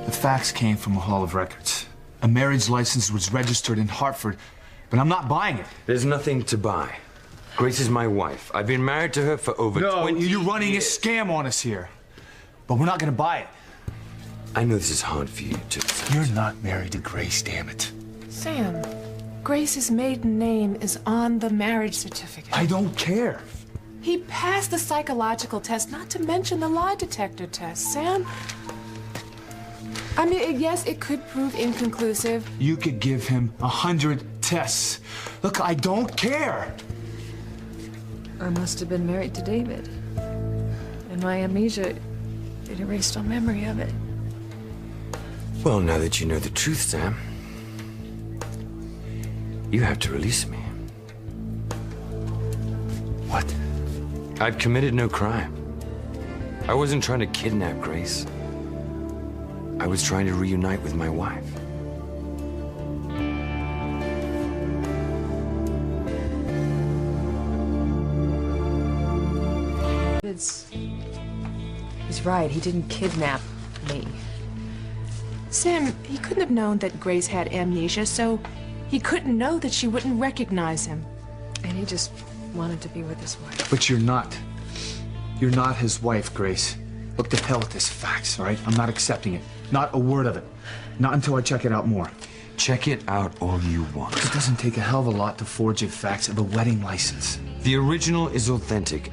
The fax came from a hall of records. A marriage license was registered in Hartford, but I'm not buying it. There's nothing to buy. Grace is my wife. I've been married to her for over 20 years. You're running a scam on us here. But we're not gonna buy it. I know this is hard for you to accept. You're not married to Grace, damn it. Sam, Grace's maiden name is on the marriage certificate. I don't care. He passed the psychological test, not to mention the lie detector test, Sam. I mean, yes, it could prove inconclusive. You could give him 100 tests. Look, I don't care. I must have been married to David. And my amnesia, it erased all memory of it. Well, now that you know the truth, Sam, you have to release me. What? I've committed no crime. I wasn't trying to kidnap Grace. I was trying to reunite with my wife. He's right. He didn't kidnap me. Sam, he couldn't have known that Grace had amnesia, so he couldn't know that she wouldn't recognize him. And he just wanted to be with his wife. But you're not. You're not his wife, Grace. Look, to hell with this fax, all right? I'm not accepting it. Not a word of it. Not until I check it out more. Check it out all you want. It doesn't take a hell of a lot to forge a fax of a wedding license. The original is authentic.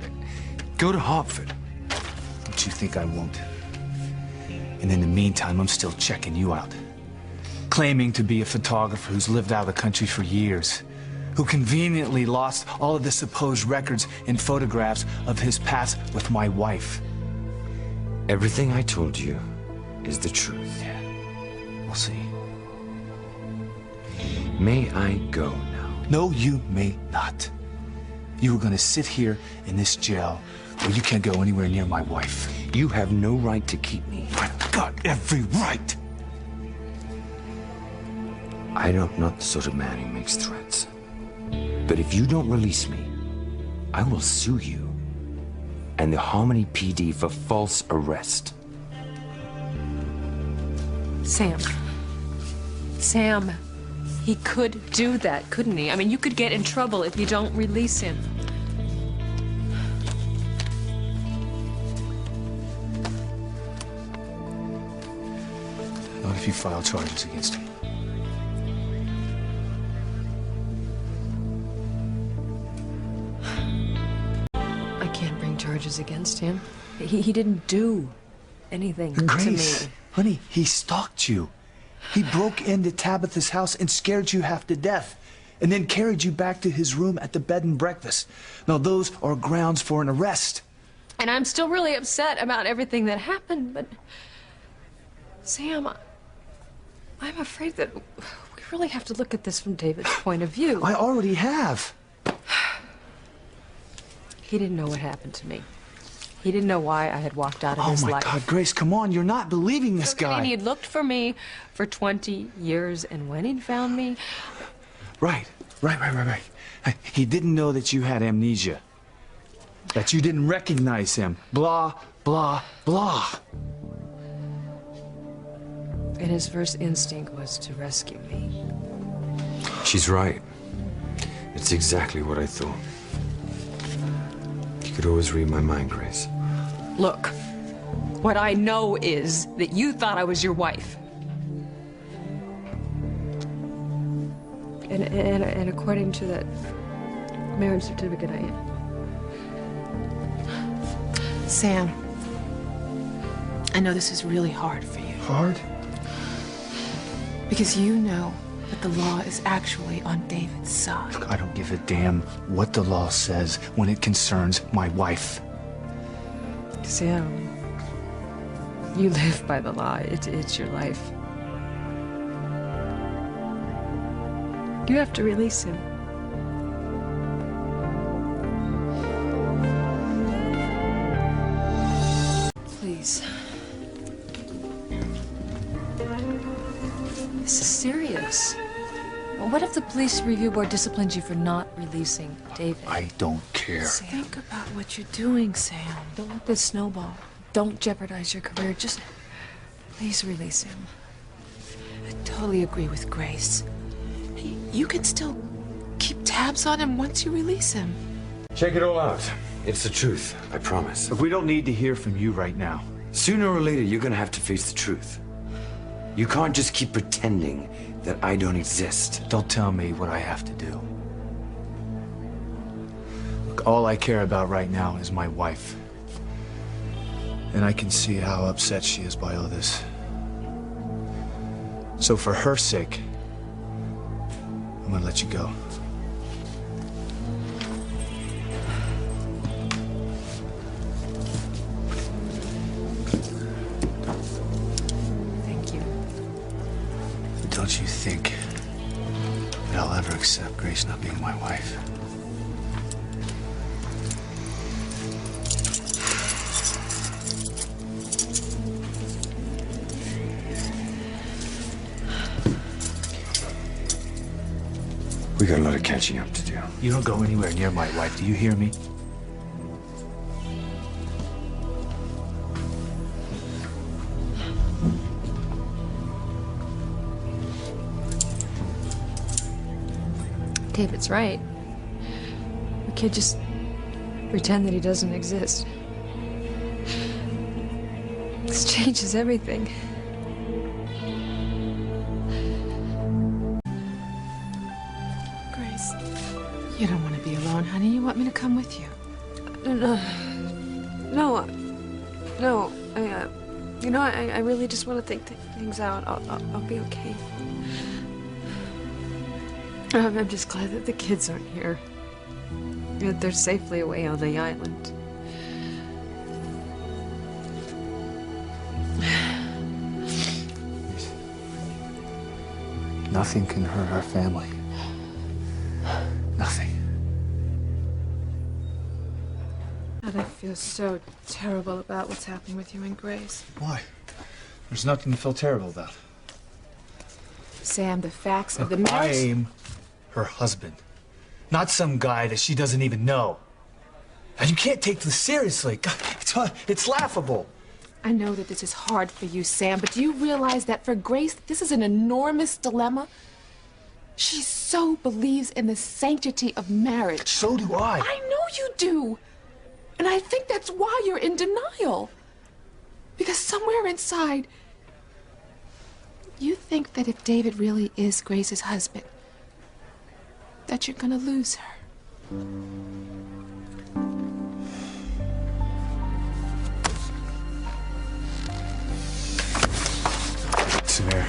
Go to Hartford. Don't you think I won't? And in the meantime, I'm still checking you out. Claiming to be a photographer who's lived out of the country for years, who conveniently lost all of the supposed records and photographs of his past with my wife. Everything I told you is the truth. Yeah, we'll see. May I go now? No, you may not. You are gonna sit here in this jail where you can't go anywhere near my wife. You have no right to keep me. I've got every right. I'm not the sort of man who makes threats. But if you don't release me, I will sue you and the Harmony PD for false arrest. Sam. Sam. He could do that, couldn't he? I mean, you could get in trouble if you don't release him. Not if you file charges against him. I can't bring charges against him. He didn't do anything to Grace, me. honey, he stalked you. He broke into Tabitha's house and scared you half to death, and then carried you back to his room at the bed and breakfast. Now, those are grounds for an arrest. And I'm still really upset about everything that happened, but... Sam, I'm afraid that we really have to look at this from David's point of view. I already have. He didn't know what happened to me. He didn't know why I had walked out of his life. Oh, my God, Grace, come on. You're not believing this guy. And he'd looked for me for 20 years, and when he'd found me... Right. He didn't know that you had amnesia. That you didn't recognize him. Blah, blah, blah. And his first instinct was to rescue me. She's right. It's exactly what I thought. You could always read my mind, Grace. Look, what I know is that you thought I was your wife. And according to that marriage certificate, I am. Sam, I know this is really hard for you. Hard? Because you know that the law is actually on David's side. Look, I don't give a damn what the law says when it concerns my wife. Sam, you live by the law. It's your life. You have to release him. Please. This is serious. What if the police review board disciplines you for not releasing David? I don't care. Think about what you're doing, Sam. Don't let this snowball. Don't jeopardize your career. Just Please release him. I totally agree with Grace. You can still keep tabs on him once you release him. Check it all out. It's the truth, I promise. Look, we don't need to hear from you right now. Sooner or later, you're gonna have to face the truth. You can't just keep pretending that I don't exist. Don't tell me what I have to do. Look, all I care about right now is my wife. And I can see how upset she is by all this. So for her sake, I'm gonna let you go. Thank you. Don't you think that I'll ever accept Grace not being my wife? We got a lot of catching up to do. You don't go anywhere near my wife, do you hear me? David's right. We can't just pretend that he doesn't exist. This changes everything. Grace, you don't want to be alone, honey. You want me to come with you? No. I really just want to think things out. I'll be okay. I'm just glad that the kids aren't here. That they're safely away on the island. Nothing can hurt our family. Nothing. God, I feel so terrible about what's happening with you and Grace. Why? There's nothing to feel terrible about. Sam, the facts of the Look, I marriage... am her husband, not some guy that she doesn't even know. And you can't take this seriously. God, it's laughable. I know that this is hard for you, Sam, but do you realize that for Grace, this is an enormous dilemma? She so believes in the sanctity of marriage. So do I. I know you do. And I think that's why you're in denial. Because somewhere inside, you think that if David really is Grace's husband, that you're gonna lose her. Samir,